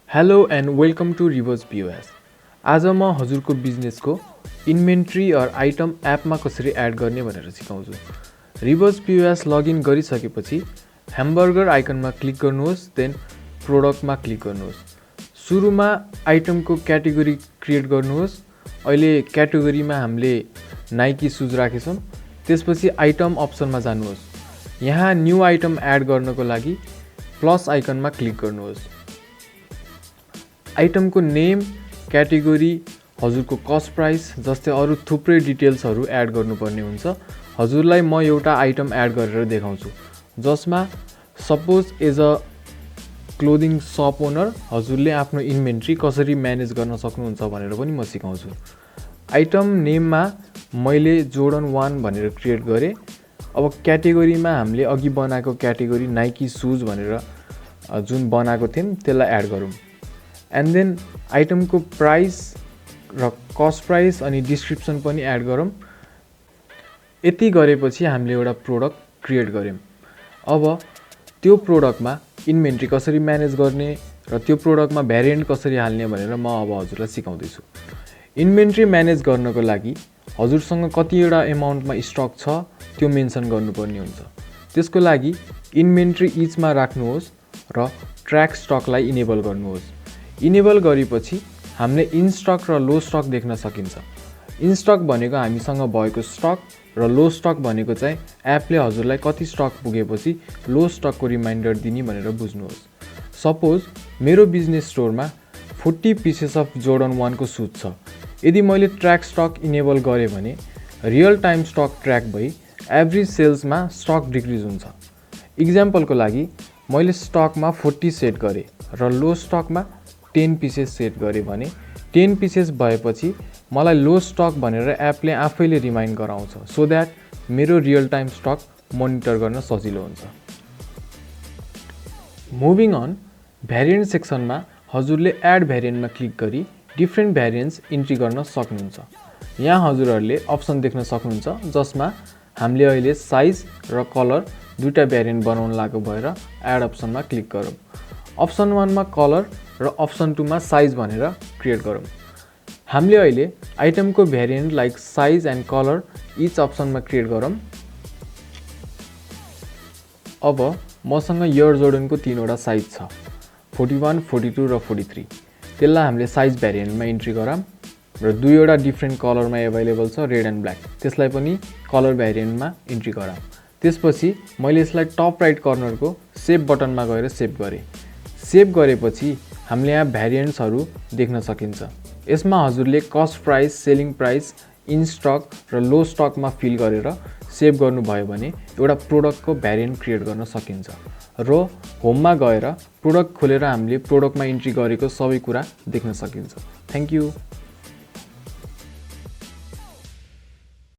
Hello and welcome to Rivers POS। आज म हजुरको बिजनेसको इन्भेन्ट्री अर आइटम एपमा कसरी एड गर्ने भनेर सिकाउँछु। रिभर्स POS लगइन गरिसकेपछि ह्यामबर्गर आइकनमा क्लिक गर्नुहोस्, देन प्रोडक्टमा क्लिक गर्नुहोस्। सुरुमा आइटमको क्याटेगोरी क्रिएट गर्नुहोस्। अहिले क्याटेगोरीमा हामीले नाइकी सुज राखेछौँ। त्यसपछि आइटम अप्सनमा जानुहोस्। यहाँ न्यू आइटम एड गर्नको लागि प्लस आइकनमा क्लिक गर्नुहोस्। आइटमको नेम, क्याटेगोरी, हजुरको कस्ट प्राइस जस्तै अरू थुप्रै डिटेल्सहरू एड गर्नुपर्ने हुन्छ। हजुरलाई म एउटा आइटम एड गरेर देखाउँछु, जसमा suppose as a clothing shop owner हजुरले आफ्नो इन्भेन्ट्री कसरी म्यानेज गर्न सक्नुहुन्छ भनेर पनि म सिकाउँछु। आइटम नेममा मैले जोर्डन 1 भनेर क्रिएट गरेँ। अब क्याटेगोरीमा हामीले अघि बनाएको क्याटेगोरी नाइकी सुज भनेर जुन बनाएको थियौँ त्यसलाई एड गरौँ। एन्ड देन आइटमको प्राइस र कस्ट प्राइस अनि डिस्क्रिप्सन पनि एड गरौँ। यति गरेपछि हामीले एउटा प्रोडक्ट क्रिएट गऱ्यौँ। अब त्यो प्रोडक्टमा इन्भेन्ट्री कसरी म्यानेज गर्ने र त्यो प्रोडक्टमा भ्यारिएन्ट कसरी हाल्ने भनेर म अब हजुरलाई सिकाउँदैछु। इन्भेन्ट्री म्यानेज गर्नको लागि हजुरसँग कतिवटा एमाउन्टमा स्टक छ त्यो मेन्सन गर्नुपर्ने हुन्छ। त्यसको लागि इन्भेन्ट्री इचमा राख्नुहोस् र ट्र्याक स्टकलाई इनेबल गर्नुहोस्। इनेबल गरेपछि हामीले इन स्टक र लो स्टक देख्न सकिन्छ। इन स्टक भनेको हामीसँग भएको स्टक र लो स्टक भनेको चाहिँ एपले हजुरलाई कति स्टक पुगेपछि लो स्टकको रिमाइन्डर दिने भनेर बुझ्नुहोस्। सपोज मेरो बिजनेस स्टोरमा 40 पिसेस अफ जोर्डन 1 को सुज छ। यदि मैले ट्र्याक स्टक इनेबल गरेँ भने रियल टाइम स्टक ट्र्याक भई एभरेज सेल्समा स्टक डिक्रिज हुन्छ। इक्जाम्पलको लागि मैले स्टकमा 40 सेट गरेँ र लो स्टकमा 10 पिसेस सेट गरेँ भने 10 पिसेस भएपछि मलाई लो स्टक भनेर एपले आफैले रिमाइन्ड गराउँछ, सो द्याट मेरो रियल टाइम स्टक मोनिटर गर्न सजिलो हुन्छ। मुभिङ अन, भ्यारिएन्ट सेक्सनमा हजुरले एड भ्यारिएन्टमा क्लिक गरी डिफ्रेन्ट भ्यारिएन्ट्स इन्ट्री गर्न सक्नुहुन्छ। यहाँ हजुरहरूले अप्सन देख्न सक्नुहुन्छ, जसमा हामीले अहिले साइज र कलर दुईटा भ्यारिएन्ट बनाउन लागेको भएर एड अप्सनमा क्लिक गरौँ। अप्सन 1 मा कलर र अप्सन 2 मा साइज भनेर क्रिएट गरौँ। हामीले अहिले आइटमको variant like size and colour each अप्सनमा क्रिएट गरौँ। अब मसँग एयर जोर्डनको 3वटा साइज छ, 41, 42 र 43। त्यसलाई हामीले साइज भ्यारिएन्टमा इन्ट्री गरौँ र दुईवटा डिफ्रेन्ट कलरमा एभाइलेबल छ, रेड एन्ड ब्ल्याक। त्यसलाई पनि कलर भ्यारिएन्टमा इन्ट्री गरौँ। त्यसपछि मैले यसलाई टप राइट कर्नरको सेभ बटनमा गएर सेभ गरेँ। सेभ गरेपछि हामीले यहाँ भ्यारिएन्ट्सहरू देख्न सकिन्छ। यसमा हजुरले cost price, selling price, in stock र लो स्टकमा फिल गरेर सेभ गर्नुभयो भने एउटा प्रोडक्टको भ्यारिएन्ट क्रिएट गर्न सकिन्छ र होममा गएर प्रोडक्ट खोलेर हामीले प्रोडक्टमा इन्ट्री गरेको सबै कुरा देख्न सकिन्छ। Thank you.